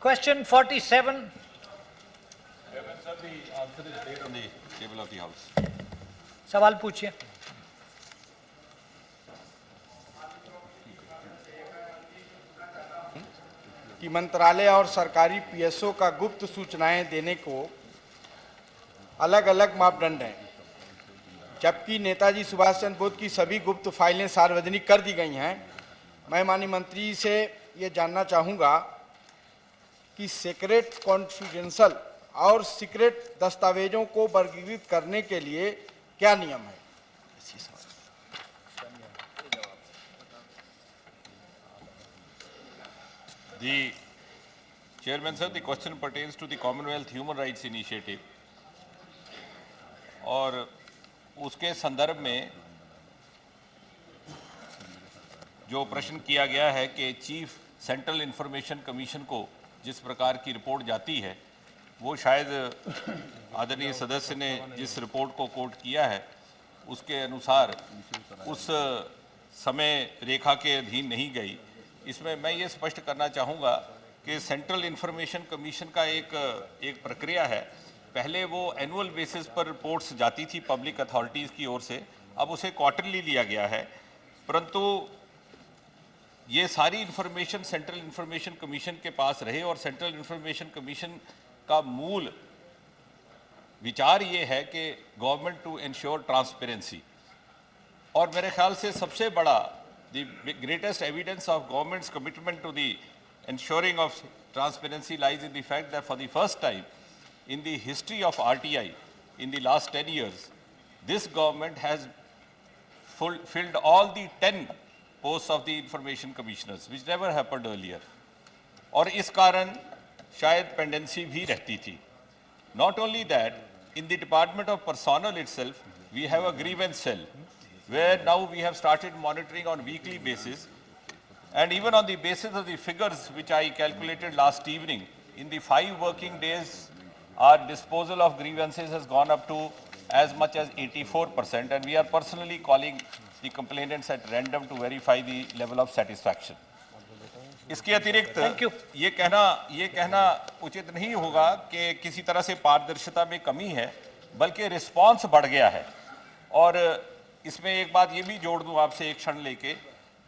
Question 47. Chairman, sir, the answer is laid on the table of the House. सवाल पूछिए। कि मंत्रालय और सरकारी पीएसओ का गुप्त सूचनाएं देने को अलग अलग मापदंड हैं, जबकि नेताजी सुभाष चंद्र बोस की सभी गुप्त फाइलें सार्वजनिक कर दी गई हैं। मैं माननीय मंत्री से ये जानना चाहूँगा कि सीक्रेट, कॉन्फिडेंशियल और सीक्रेट दस्तावेजों को वर्गीकृत करने के लिए क्या नियम है? The Chairman, sir, the question pertains to the Commonwealth Human Rights Initiative और उसके संदर्भ में जो प्रश्न किया गया है कि चीफ सेंट्रल इंफॉर्मेशन कमीशन को जिस प्रकार की रिपोर्ट जाती है, वो शायद आदरणीय सदस्य ने जिस रिपोर्ट को कोट किया है उसके अनुसार उस समय रेखा के अधीन नहीं गई। इसमें मैं ये स्पष्ट करना चाहूँगा कि सेंट्रल इंफॉर्मेशन कमीशन का एक प्रक्रिया है। पहले वो एनुअल बेसिस पर रिपोर्ट्स जाती थी पब्लिक अथॉरिटीज़ की ओर से, अब उसे क्वार्टरली लिया गया है। परंतु ये सारी इंफॉर्मेशन सेंट्रल इंफॉर्मेशन कमीशन के पास रहे और सेंट्रल इंफॉर्मेशन कमीशन का मूल विचार ये है कि गवर्नमेंट टू इंश्योर ट्रांसपेरेंसी। और मेरे ख्याल से सबसे बड़ा the greatest evidence of government's commitment to the ensuring of transparency lies in the fact that for the first time in the history of RTI in the last 10 years, this government has filled all the 10 posts of the information commissioners, which never happened earlier. और इस कारण शायद pendency भी रहती थी. Not only that, in the Department of Personnel itself, we have a grievance cell, where now we have started monitoring on weekly basis, and even on the basis of the figures which I calculated last evening, in the 5 working days, our disposal of grievances has gone up to as much as 84%, and we are personally calling the complainants at random to verify the level of satisfaction. इसके अतिरिक्त ये कहना उचित नहीं होगा कि किसी तरह से पारदर्शिता में कमी है, बल्कि रिस्पांस बढ़ गया है। और इसमें एक बात ये भी जोड़ दूं आपसे एक क्षण लेके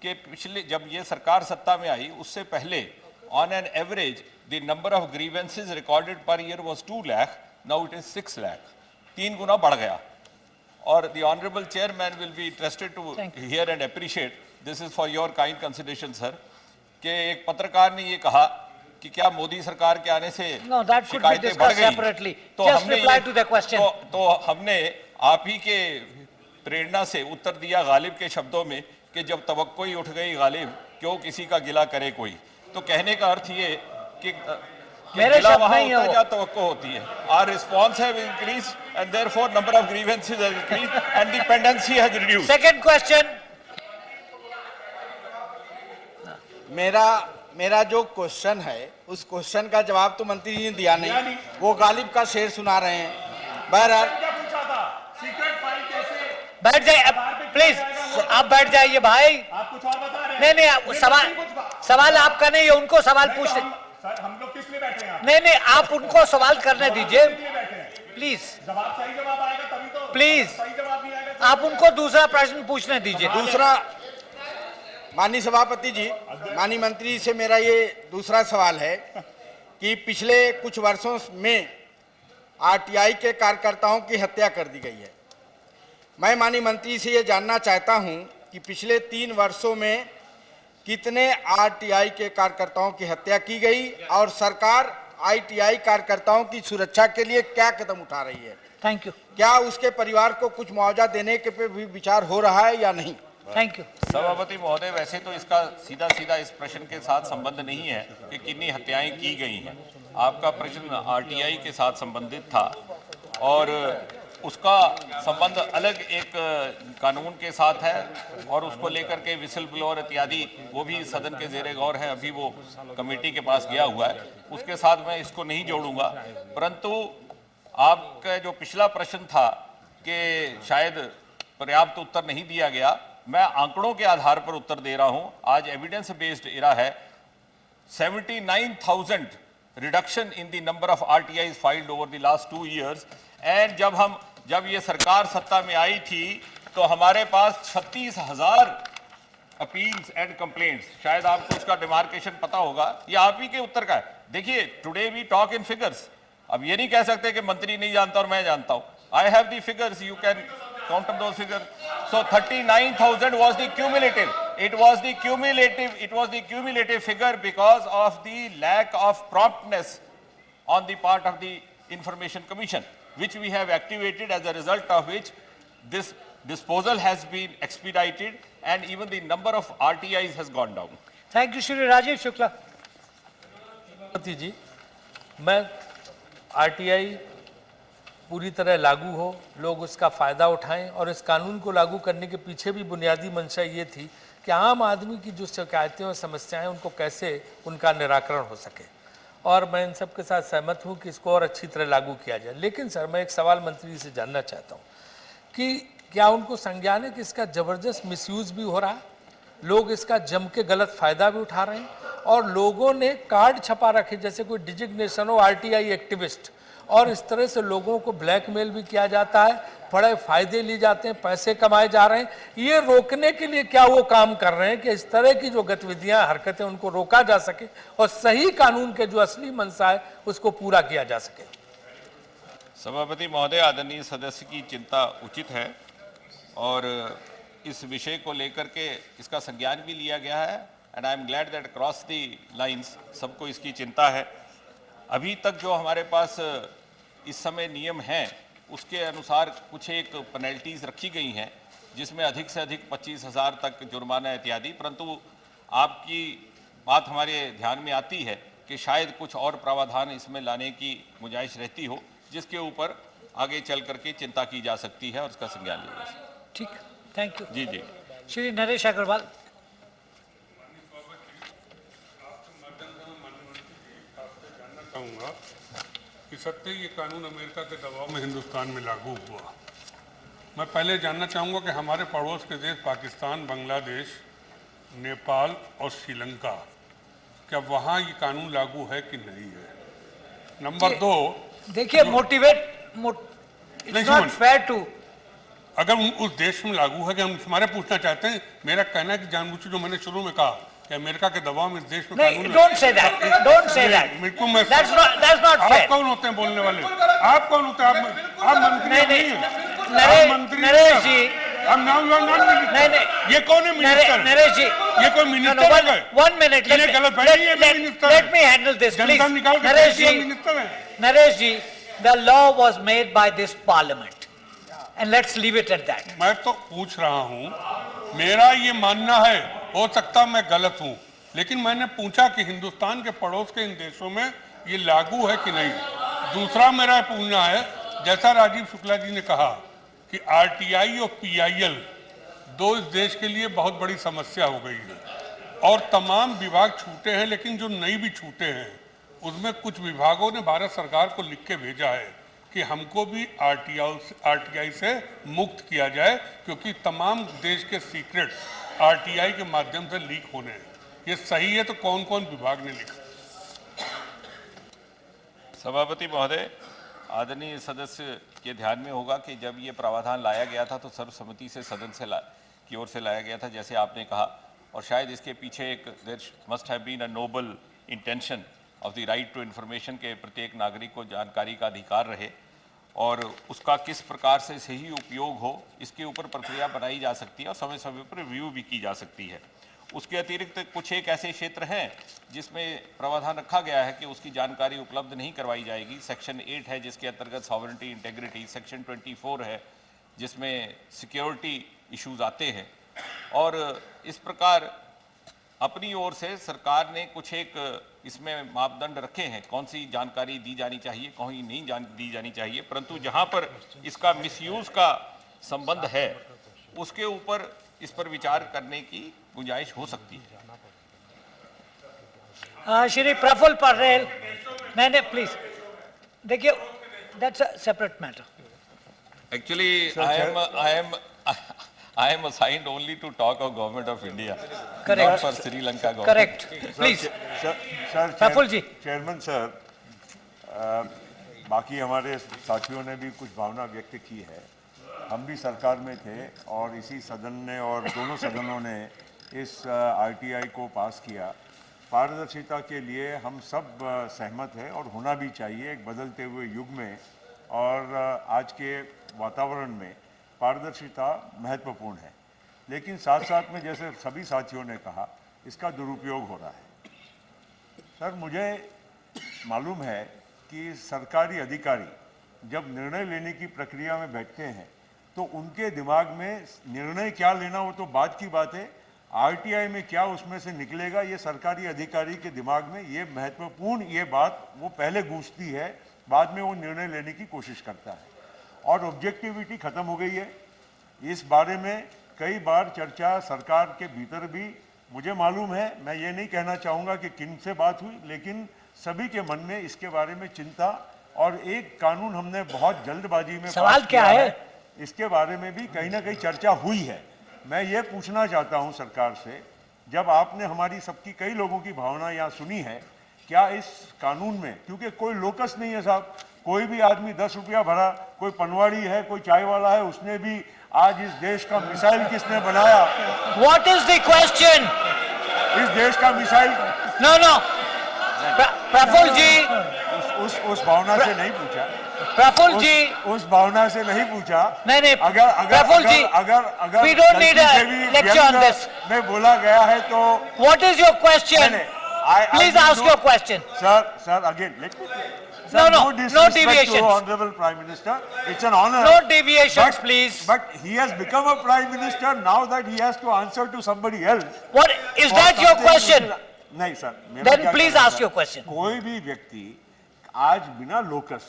कि पिछले जब ये सरकार सत्ता में आई उससे पहले on an average the number of grievances recorded per year was 2 lakh, now it is 6 lakh, 3 गुना बढ़ गया। और the honourable chairman will be interested to hear and appreciate this is for your kind consideration sir, कि एक पत्रकार ने ये कहा कि क्या मोदी सरकार के आने से शिकायतें बढ़ गई, तो हमने आप ही के प्रेरणा से उत्तर दिया गालिब के शब्दों में कि जब तवक्को ही उठ गई गालिब, क्यों किसी का गिला करे कोई। तो कहने का अर्थ ये कि गिला वहां होता है जहां तवक्को होती है। Our response have increased and therefore number of grievances has increased and the pendency has reduced. Second question. मेरा जो क्वेश्चन है उस क्वेश्चन का जवाब तो मंत्री जी ने दिया नहीं, वो गालिब का शेर सुना रहे हैं। बहरहाल बैठ जाइए प्लीज, आप बैठ जाइए भाई। आप कुछ और बता रहे हैं। नहीं, सवाल आपका नहीं है, उनको सवाल पूछने। हम लोग किस लिए बैठे हैं? नहीं, आप उनको सवाल करने दीजिए प्लीज। जवाब सही जवाब आएगा तभी तो। प्लीज सही जवाब नहीं आएगा आप उनको दूसरा प्रश्न पूछने दीजिए। दूसरा, माननीय सभापति जी, माननीय मंत्री से मेरा ये दूसरा सवाल है कि पिछले कुछ वर्षों में आरटीआई के कार्यकर्ताओं की हत्या कर दी गई है। मैं माननीय मंत्री से ये जानना चाहता हूं कि पिछले 3 वर्षों में कितने आरटीआई के कार्यकर्ताओं की हत्या की गई और सरकार आईटीआई कार्यकर्ताओं की सुरक्षा के लिए क्या कदम उठा रही है। Thank you. क्या उसके परिवार को कुछ मुआवजा देने के पे भी विचार हो रहा है या नहीं? Thank you. सभापति महोदय, वैसे तो इसका सीधा इस प्रश्न के साथ संबंध नहीं है कि कितनी हत्याएं की गई हैं। आपका प्रश्न आरटीआई के साथ संबंधित था और उसका संबंध अलग एक कानून के साथ है और उसको लेकर के विसल ब्लोअर इत्यादि वो भी सदन के ज़ेरे गौर है, अभी वो कमेटी के पास गया हुआ है, उसके साथ मैं इसको नहीं जोड़ूंगा। परंतु आपका जो पिछला प्रश्न था कि शायद पर्याप्त उत्तर नहीं दिया गया, मैं आंकड़ों के आधार पर उत्तर दे रहा हूं। आज एविडेंस बेस्ड एरा है। 79,000 reduction in the number of RTIs filed over the last 2 years. And जब ये सरकार सत्ता में आई थी तो हमारे पास 36,000 अपील्स एंड कंप्लेंट्स, शायद आपको उसका डिमार्केशन पता होगा, ये आप ही के उत्तर का है। देखिए, today we talk in figures. अब ये नहीं कह सकते कि मंत्री नहीं जानता और मैं जानता हूं। I have the figures, you can count those figures. So 39,000 was the cumulative. It was the cumulative figure because of the lack of promptness on the part of the Information Commission, which we have activated, as a result of which this disposal has been expedited and even the number of RTIs has gone down. Thank you, Shri Rajesh Shukla. जी, मैं RTI पूरी तरह लागू हो, लोग उसका फ़ायदा उठाएं, और इस कानून को लागू करने के पीछे भी बुनियादी मंशा ये थी कि आम आदमी की जो शिकायतें और समस्याएं उनको कैसे उनका निराकरण हो सके, और मैं इन सब के साथ सहमत हूं कि इसको और अच्छी तरह लागू किया जाए। लेकिन सर, मैं एक सवाल मंत्री से जानना चाहता हूं कि क्या उनको संज्ञान है कि इसका ज़बरदस्त मिसयूज़ भी हो रहा है, लोग इसका जम के गलत फ़ायदा भी उठा रहे हैं, और लोगों ने कार्ड छपा रखे जैसे कोई डिजिग्नेशन हो आरटीआई एक्टिविस्ट, और इस तरह से लोगों को ब्लैकमेल भी किया जाता है, बड़े फायदे लिए जाते हैं, पैसे कमाए जा रहे हैं। ये रोकने के लिए क्या वो काम कर रहे हैं कि इस तरह की जो गतिविधियां, हरकतें, उनको रोका जा सके और सही कानून के जो असली मंशा है उसको पूरा किया जा सके? सभापति महोदय, आदरणीय सदस्य की चिंता उचित है और इस विषय को लेकर के इसका संज्ञान भी लिया गया है। And I am glad that cross the lines सबको इसकी चिंता है। अभी तक जो हमारे पास इस समय नियम हैं उसके अनुसार कुछ एक पेनल्टीज रखी गई हैं, जिसमें अधिक से अधिक 25,000 तक जुर्माना इत्यादि, परंतु आपकी बात हमारे ध्यान में आती है कि शायद कुछ और प्रावधान इसमें लाने की गुंजाइश रहती हो, जिसके ऊपर आगे चल करके चिंता की जा सकती है और उसका संज्ञान लिया जा सकता है। ठीक, थैंक यू। जी जी। श्री नरेश अग्रवाल। कहूँगा कि सत्य ये कानून अमेरिका के दबाव में हिंदुस्तान में लागू हुआ। मैं पहले जानना चाहूँगा कि हमारे पड़ोस के देश पाकिस्तान, बांग्लादेश, नेपाल और श्रीलंका, क्या वहाँ ये कानून लागू है कि नहीं है? नंबर 2, देखिए, इट्स नॉट फेयर टू, अगर उस देश में लागू है कि हम हमारे पूछना चाहते हैं, मेरा कहना है कि जानबूझ जो मैंने शुरू में कहा कि अमेरिका के दबाव में इस देश में कानून, don't say that, don't say that, that's not fair. आप कौन होते हैं बोलने वाले? आप कौन होते हैं? आप मंत्री नहीं हैं। नरेश जी, हम नाम नहीं, ये कौन है मिनिस्टर? नरेश जी, ये कोई मिनिस्टर है? 1 minute, let me handle this, please. Naresh ji, the law was made by this parliament and let's leave it at that. मैं तो पूछ रहा हूँ, मेरा ये मानना है, हो सकता मैं गलत हूँ, लेकिन मैंने पूछा कि हिंदुस्तान के पड़ोस के इन देशों में ये लागू है कि नहीं। दूसरा मेरा पूछना है, जैसा राजीव शुक्ला जी ने कहा कि आरटीआई और पीआईएल दो इस देश के लिए बहुत बड़ी समस्या हो गई है, और तमाम विभाग छूटे हैं, लेकिन जो नई भी छूटे हैं उसमें कुछ विभागों ने भारत सरकार को लिख के भेजा है कि हमको भी आरटीआई से मुक्त किया जाए, क्योंकि तमाम देश के सीक्रेट आरटीआई के माध्यम से लीक होने हैं। ये सही है तो कौन कौन विभाग ने लिखा? सभापति महोदय, आदरणीय सदस्य के ध्यान में होगा कि जब ये प्रावधान लाया गया था तो सर्वसम्मति से सदन से की ओर से लाया गया था, जैसे आपने कहा, और शायद इसके पीछे एक there must have been a noble intention of the right to information के प्रत्येक नागरिक को जानकारी का अधिकार रहे, और उसका किस प्रकार से सही उपयोग हो इसके ऊपर प्रक्रिया बनाई जा सकती है और समय समय पर रिव्यू भी की जा सकती है। उसके अतिरिक्त कुछ एक ऐसे क्षेत्र हैं जिसमें प्रावधान रखा गया है कि उसकी जानकारी उपलब्ध नहीं करवाई जाएगी। सेक्शन 8 है जिसके अंतर्गत सॉवरेनिटी इंटेग्रिटी, सेक्शन 24 है जिसमें सिक्योरिटी इश्यूज आते हैं, और इस प्रकार अपनी ओर से सरकार ने कुछ एक इसमें मापदंड रखे हैं, कौन सी जानकारी दी जानी चाहिए, कौन सी नहीं दी जानी चाहिए, परंतु जहां पर इसका मिसयूज का संबंध है उसके ऊपर इस पर विचार करने की गुंजाइश हो सकती है। श्री प्रफुल्ल पटेल, नहीं प्लीज, देखिए, that's a separate matter. Actually, I am assigned only to talk of Government of India, Correct. not for Sri Lanka government. Correct. Please, Sir, Praful ji. Chairman sir, बाकी हमारे साथियों ने भी कुछ भावना व्यक्त की है। हम भी सरकार में थे और इसी सदन ने और दोनों सदनों ने इस आरटीआई को पास किया। पारदर्शिता के लिए हम सब सहमत हैं और होना भी चाहिए एक बदलते हुए युग में, और आज के वातावरण में पारदर्शिता महत्वपूर्ण है। लेकिन साथ साथ में जैसे सभी साथियों ने कहा, इसका दुरुपयोग हो रहा है। सर, मुझे मालूम है कि सरकारी अधिकारी जब निर्णय लेने की प्रक्रिया में बैठते हैं तो उनके दिमाग में निर्णय क्या लेना वो तो बाद की बात है, आरटीआई में क्या उसमें से निकलेगा ये सरकारी अधिकारी के दिमाग में ये महत्वपूर्ण ये बात वो पहले गूंजती है, बाद में वो निर्णय लेने की कोशिश करता है। और ऑब्जेक्टिविटी खत्म हो गई है। इस बारे में कई बार चर्चा सरकार के भीतर भी, मुझे मालूम है, मैं ये नहीं कहना चाहूँगा कि किन से बात हुई, लेकिन सभी के मन में इसके बारे में चिंता, और एक कानून हमने बहुत जल्दबाजी में सवाल पास क्या किया है? इसके बारे में भी कहीं ना कहीं चर्चा हुई है। मैं ये पूछना चाहता हूँ सरकार से, जब आपने हमारी सबकी कई लोगों की भावना यहाँ सुनी है, क्या इस कानून में, क्योंकि कोई लोकस नहीं है साहब, कोई भी आदमी 10 रुपया भरा, कोई पनवाड़ी है, कोई चाय वाला है, उसने भी आज इस देश का मिसाइल किसने बनाया, What is the question? इस देश का मिसाइल No. प्रफुल्ल जी, उस भावना से नहीं पूछा, प्रफुल्ल जी, उस भावना से नहीं पूछा। नहीं, अगर प्रफुल्ल जी, अगर we don't need गलती a से भी lecture on व्यंग्य this. में बोला गया है तो What is your question? Please ask your question. Sir, again, let me say. No, Sir, no disrespect deviations. to Honorable Prime Minister. It's an honor. No deviations, But- please. But he has become a Prime Minister now that he has to answer to somebody else. What is for that your something question? नहीं sir, Then please ask your question. कोई भी व्यक्ति आज बिना locus,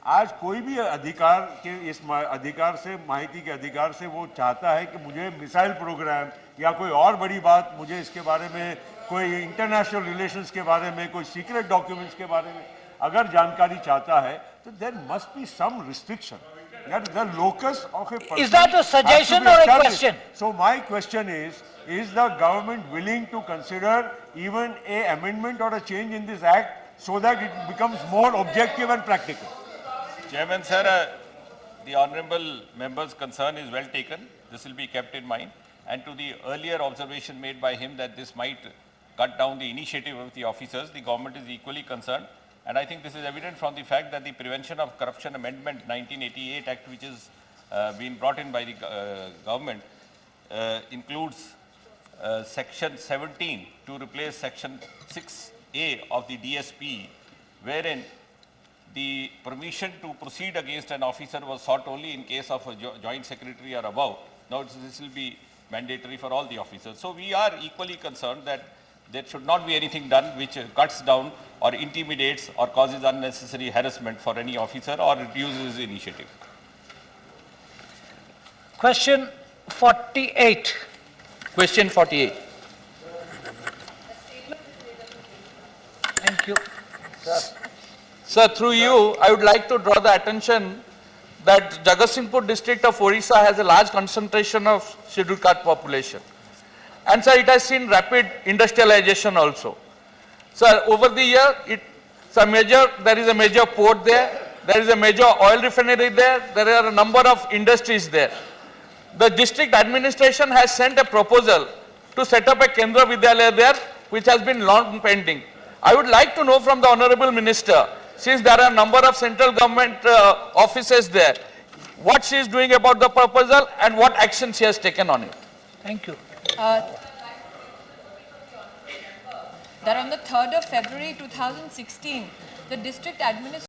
आज कोई भी अधिकार के इस अधिकार से, माहिती के अधिकार से वो चाहता है कि मुझे मिसाइल प्रोग्राम या कोई और बड़ी बात, मुझे इसके बारे में, कोई इंटरनेशनल रिलेशंस के बारे में, कोई सीक्रेट डॉक्यूमेंट्स के बारे में अगर जानकारी चाहता है तो there must be some restriction, that the locus of a person Is that a has to suggestion be or a established. question? So my question is the government willing to consider even a amendment or a change in this act so that it becomes more objective and practical? Chairman sir, the honorable member's concern is well taken. This will be kept in mind. And to the earlier observation made by him that this might cut down the initiative of the officers, the government is equally concerned. And I think this is evident from the fact that the Prevention of Corruption Amendment 1988 Act, which is been brought in by the government, includes section 17 to replace section 6A of the DSP, wherein the permission to proceed against an officer was sought only in case of a joint secretary or above. Now this will be mandatory for all the officers. So we are equally concerned that there should not be anything done which cuts down or intimidates or causes unnecessary harassment for any officer or reduces initiative. Question 48. Question 48. Thank you. Sir, through you, I would like to draw the attention that Jagatsinghpur district of Orissa has a large concentration of scheduled caste population. And sir, it has seen rapid industrialization also. Sir, over the year, there is a major port there is a major oil refinery there are a number of industries there. The district administration has sent a proposal to set up a Kendra Vidyalaya there, which has been long pending. I would like to know from the Honorable Minister, since there are a number of central government offices there, what she is doing about the proposal and what action she has taken on it. Thank you. That on the 3rd of February 2016, the district administration